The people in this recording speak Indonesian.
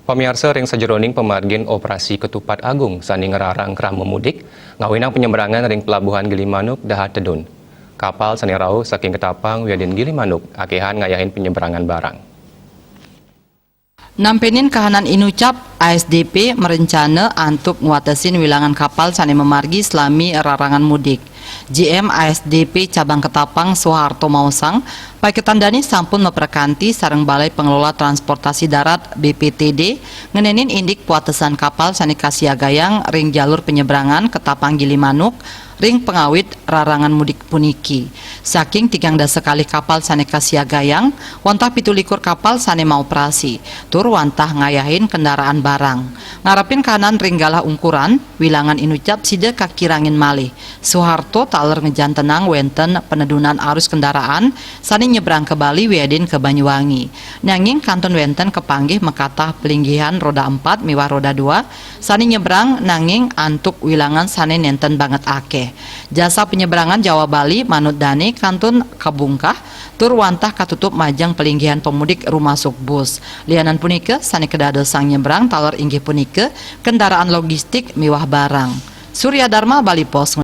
Pemirsa ring sajeroning pemargin operasi Ketupat Agung sani ngerarang kram memudik, ngawinang penyeberangan ring pelabuhan Gilimanuk Dahat Tedun. Kapal sani rauh saking Ketapang Wiadin Gilimanuk akehan ngayahin penyeberangan barang. Nampenin kahanan inucap ASDP merencana untuk nguatesin wilangan kapal sani memargi selami rarangan mudik. GM ASDP cabang Ketapang Soeharto Mausang paketandani sampun memperkanti sareng Balai Pengelola Transportasi Darat BPTD ngenenin indik puatesan kapal sani kasiagayang ring jalur penyeberangan Ketapang Gilimanuk ring pengawit rarangan mudik puniki. Saking 13 sekali kapal sani kasiagayang, wantah 17 kapal sani mau operasi, tur wantah ngayahin kendaraan barang. Ngarapin kanan ringgalah ungkuran, wilangan inucap sida kakirangin malih. Soeharto taler ngejantenang wenten penedunan arus kendaraan sani nyebrang ke Bali Wiadin ke Banyuwangi. Nanging kanton wenten kepanggih mekatah pelinggihan roda 4 miwah roda 2 sani nyebrang nanging antuk wilangan sani nenten banget akeh. Jasa penyeberangan Jawa Bali manut dani kantun kabungkah tur wantah katutup majang pelinggihan pemudik rumasuk bus. Lianan punike sani kedados sang nyebrang taler inggih punike kendaraan logistik miwah barang. Surya Dharma, Bali Pos.